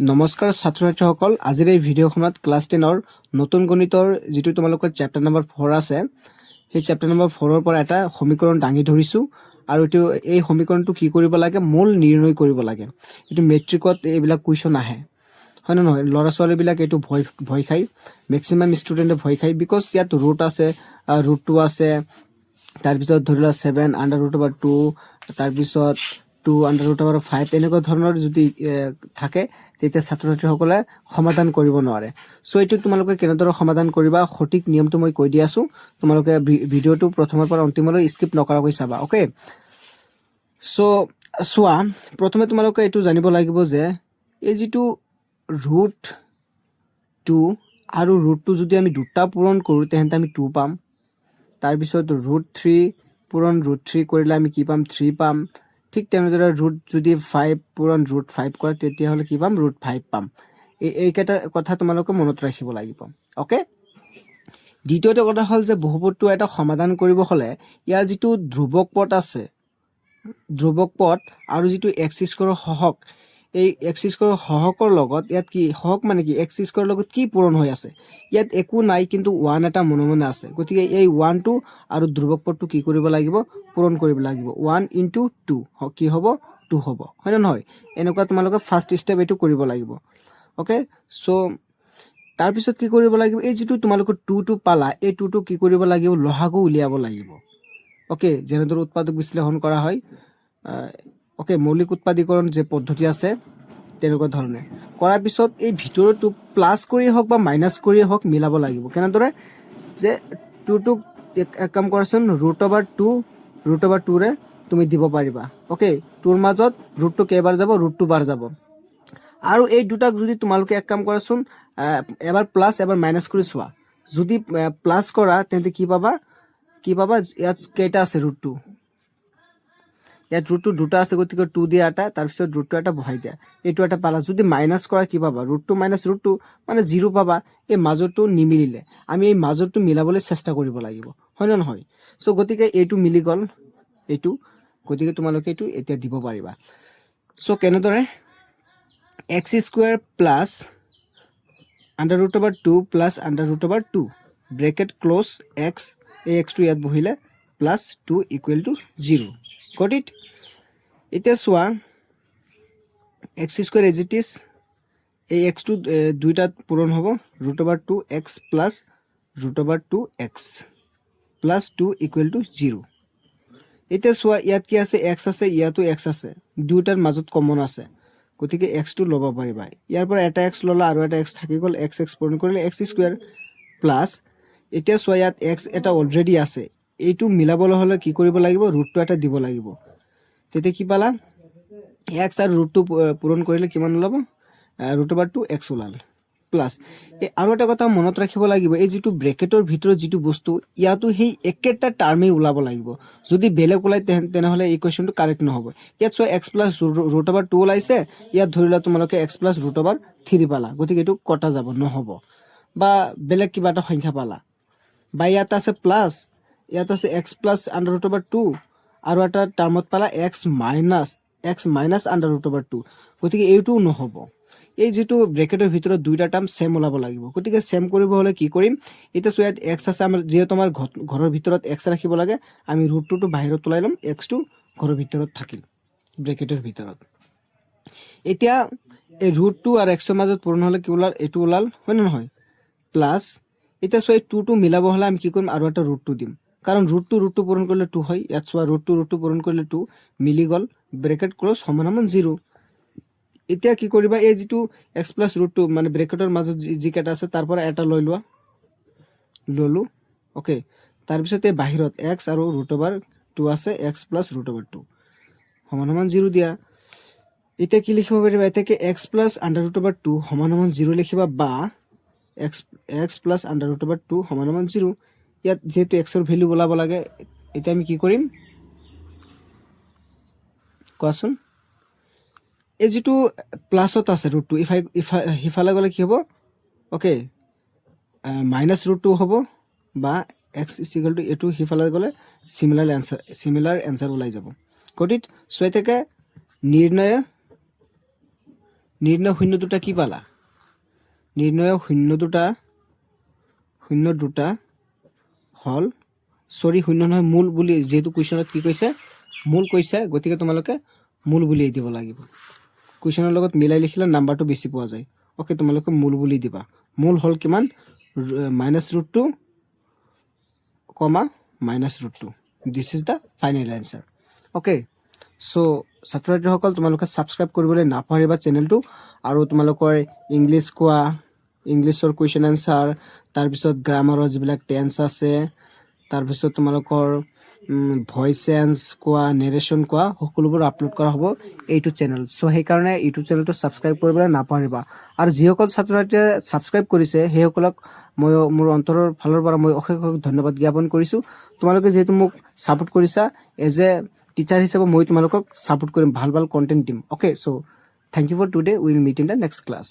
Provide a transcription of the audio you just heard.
নমস্কাৰ ছাত্ৰ ছাত্ৰীসকল, আজিৰ এই ভিডিঅ'খনত ক্লাছ 10ৰ নতুন গণিতৰ যেটো তোমালোকৰ চেপ্টাৰ নম্বৰ 4 আছে, সেই চেপ্টাৰ নম্বৰ 4ৰ পৰা এটা সমীকৰণ দাঙি ধৰিছো আৰু এই সমীকৰণটো কি কৰিব লাগে, মূল নিৰ্ণয় কৰিব লাগে। এটো মেট্ৰিকত এইবিলাক কুৱেশ্যন আহে, হয় না নহয়? লৰা ছোৱালী বিলাক এটো ভয় খাই, ম্যাক্সিমাম ষ্টুডেন্টে ভয় খাই, বিকজ ইয়াত ৰুট আছে, ৰুট 2 আছে, তাৰ পিছত ধৰিলা 7√2, তাৰ পিছত 2√5 এনেকুৱা ধৰণৰ যদি থাকে, তেতিয়া ছাত্ৰ ছাত্ৰীসকলে সমাধান কৰিব নোৱাৰে। সো এটো তোমালোকে কেনেদৰে সমাধান কৰিবা, সঠিক নিয়মটো মই কৈ দি আছো। তোমালোকে ভিডিঅ'টো প্ৰথমৰ পৰা অন্তিমলৈ স্কিপ নকৰাকৈ চাবা, ওকে? সো সোৱা, প্ৰথমে তোমালোকে এটো জানিব লাগিব যে এই যেটো ৰুট 2 আৰু ৰুট 2 যদি আমি দুটা পূৰণ কৰো তেন্তে আমি 2 পাম। তাৰ পিছত ৰুট 3 পূৰণ ৰুট 3 কৰিলে আমি কি পাম, 3 পাম। ঠিক তেনেদৰে ৰুট যদি 5 পূৰণ ৰুট 5 কৰে তেতিয়া হলে কি পাম, ৰুট 5 পাম। এইকেইটা কথা তোমালোকে মনত ৰাখিব লাগিব, ওকে? দ্বিতীয়টো কথা হল যে বহুপদটো এটা সমাধান কৰিব হলে ইয়াৰ যেটো ধ্ৰুবক পদ আছে, ধ্ৰুবক পদ আৰু যেটো x স্কয়াৰৰ সহগ, এই x স্কয়াৰৰ সহগৰ লগত ইয়াত কি সহগ মানে কি, x স্কয়াৰৰ লগত কি পূৰণ হৈ আছে, ইয়াত একো নাই কিন্তু 1 এটা মনে মনে আছে। গতিকে এই 1 টো আৰু ধ্ৰুবক পদটো কি কৰিব লাগিব, পূৰণ কৰিব লাগিব। 1 * 2 কি হ'ব, 2 হ'ব, হয় না নহয়? এনেকুৱা তোমালোকে ফাৰ্স্ট স্টেপ এটো কৰিব লাগিব, ওকে? সো তাৰ পিছত কি কৰিব লাগিব, এই যেটো তোমালোকে 2 টো পালা, এই 2 টো কি কৰিব লাগিব, লহাগু উলিয়াব লাগিব, ওকে? যেনেদৰে উৎপাদক বিশ্লেষণ কৰা হয়, ওকে, মৌলিক উৎপাদীকৰণ যে পদ্ধতি আছে তেনেকুৱা ধৰণে কৰাৰ পিছত এই ভিতৰটো প্লাস কৰি হওক বা মাইনাস কৰি হওক মিলাব লাগিব। কেনেদৰে যে 2 টো এক কাম কৰাচোন, √2 ৰে তুমি দিব পাৰিবা, ওকে? 2ৰ মাজত ৰুটটো কেইবাৰ যাব, √2 বাৰ যাব। আৰু এই দুটাক যদি তোমালোকে এক কাম কৰাচোন, এবাৰ প্লাস এবাৰ মাইনাস কৰি চোৱা। যদি প্লাস কৰা তেন্তে কি পাবা, ইয়াত কেইটা আছে, √2, ইয়াত √2 দুটা আছে, গতিকে 2 দিয়া এটা, তাৰ পিছত √2 এটা বহাই দিয়া, এইটো এটা পালা। যদি মাইনাস কৰা কি পাবা, √2 - √2 মানে 0 পাবা। এই মাজৰটো নিমিলিলে আমি এই মাজৰটো মিলাবলৈ চেষ্টা কৰিব লাগিব, হয় না নহয়? সো গতিকে এইটো মিলি গল, এইটো, গতিকে তোমালোকে এইটো এতিয়া দিব পাৰিবা। সো কেনেদৰে, x square plus √2 plus √2 bracket close x, এই x টো ইয়াত বহিলে প্লাস 2 = 0, গট ইট? এতিয়া সোৱা, x square as it is, এই x টো দুইটাত পূৰণ হ'ব, √2x প্লাস √2x প্লাস 2 = 0। এতিয়া সোৱা, ইয়াত কি আছে, x আছে, ইয়াতো x আছে, দুইটাৰ মাজত কমন আছে, গতিকে x টো ল'ব পাৰিবা। ইয়াৰ পৰা এটা x ললা আৰু এটা x থাকি গল, x পূৰণ কৰিলে x স্কয়াৰ প্লাস, এতিয়া সোৱা ইয়াত x এটা অলৰেডি আছে, এইটো মিলাবলৈ হলে কি কৰিব লাগিব, √2 এটা দিব লাগিব। তেতিয়া কি পালা, x আৰু √2 পূৰণ কৰিলে কিমান ওলাব, √2x ওলাল, প্লাস আৰু এটা কথা মনত ৰাখিব লাগিব, এই যেটো ব্ৰেকেটৰ ভিতৰত যেটো বস্তু, ইয়াতো সেই একেটা টাৰ্মে ওলাব লাগিব। যদি বেলেগ ওলাই তেনেহলে এই কোৱেশ্চনটো কাৰেক্ট নহব। ইয়াত সো x + √2 ওলাইছে, ইয়াত ধৰিলা তোমালোকে x + √3 পালা, গতিকে এইটো কটা যাব, নহব। বা বেলেগ কিবা এটা সংখ্যা পালা, বা ইয়াত আছে প্লাস, ইয়াত আছে x + √2 আৰু এটা টাৰ্মত পালা x - √2, গতিকে এইটোও নহব। এই যেটো ব্ৰেকেটৰ ভিতৰত দুইটা টাৰ্ম সেম ওলাব লাগিব, গতিকে সেম কৰিব হলে কি কৰিম, এটা সো ইয়াত x আছে, আমাৰ যেহেতু আমাৰ ঘৰৰ ভিতৰত x ৰাখিব লাগে, আমি √2 টো বাহিৰত ওলাই লম, x টো ঘৰৰ ভিতৰত থাকিল, ব্ৰেকেটৰ ভিতৰত। এতিয়া এই √2 আৰু x ৰ মাজত পূৰণ হলে কি ওলাল, এইটো ওলাল, হয় না নহয়? প্লাস এতিয়া সো এই 2 টো মিলাব হলে আমি কি কৰিম, আৰু এটা √2 দিম, কাৰণ √2 পূৰণ কৰিলে 2 হয়। ইয়াত সোৱা √2 পূৰণ কৰিলে 2 মিলি গল, ব্ৰেকেট ক্লোজ, সমান 0। এতিয়া কি কৰিবা, এই যেটো x + √2 মানে ব্ৰেকেটৰ মাজত যি কেটা আছে তাৰ পৰা এটা লৈ লোৱা, ললো, ওকে? তাৰ পিছত এই বাহিৰত x আৰু √2 আছে, x + √2 সমান 0 দিয়া। এতিয়া কি লিখিব পাৰিবা, এটাকে x + √2 সমান 0 লিখিবা, বা x + √2 সমান 0। ইয়াত যেহেতু x ৰ ভ্যালু ওলাব লাগে, এতিয়া আমি কি কৰিম কোৱাচোন, এই যেটো প্লাসত আছে √2, ইফালে গলে কি হ'ব, ওকে, -√2 হ'ব, বা x = এটো হিফালে গলে সিমিলার অ্যান্সার ওলাই যাব, গট ইট? সো এটাকে নিৰ্ণয় শূন্য দুটা কি পালা নিৰ্ণয় শূন্য দুটা হল সৰি শূন্য নহয় মূল বুলি যেহেতু কুৱেশ্যনত কি কৈছে মূল কৈছে গতিকে তোমালোকে মূল বুলি দিব লাগিব কুৱেশ্যনৰ লগত মিলাই লিখিলে নাম্বাৰটো বেছি পোৱা যায় ওকে তোমালোকে মূল বুলি দিবা মূল হল কিমান -√2 -√2 this is the final answer okay so ছাত্ৰ-ছাত্ৰীসকল তোমালোকে সাবস্ক্ৰাইব কৰিবলৈ নাপাহৰিবা চেনেলটো আৰু তোমালোকৰ ইংলিছ কোৱা ইংলিছৰ কুৱেশ্যন আনসাৰ তাৰ পিছত গ্ৰামাৰৰ যিবিলাক টেন্স আছে তাৰ পিছত তোমালোকৰ ভয়েস চেঞ্জ কোৱা নেৰেশ্যন কোৱা সকলোবোৰ আপলোড কৰা হ'ব এইটো চেনেল সো সেই কাৰণে ইউটিউব চেনেলটো সাবস্ক্ৰাইব কৰিবলৈ নাপাহৰিবা আৰু যিসকল ছাত্ৰ-ছাত্ৰীয়ে সাবস্ক্ৰাইব কৰিছে সেইসকলক মই মোৰ অন্তৰৰ ফালৰ পৰা মই অশেষ ধন্যবাদ জ্ঞাপন কৰিছো তোমালোকে যেহেতু মোক সাপোৰ্ট কৰিছা এজ এ টিচাৰ হিচাপে মই তোমালোকক সাপোৰ্ট কৰিম ভাল ভাল কন্টেন্ট দিম okay so thank you for today will meet in the next class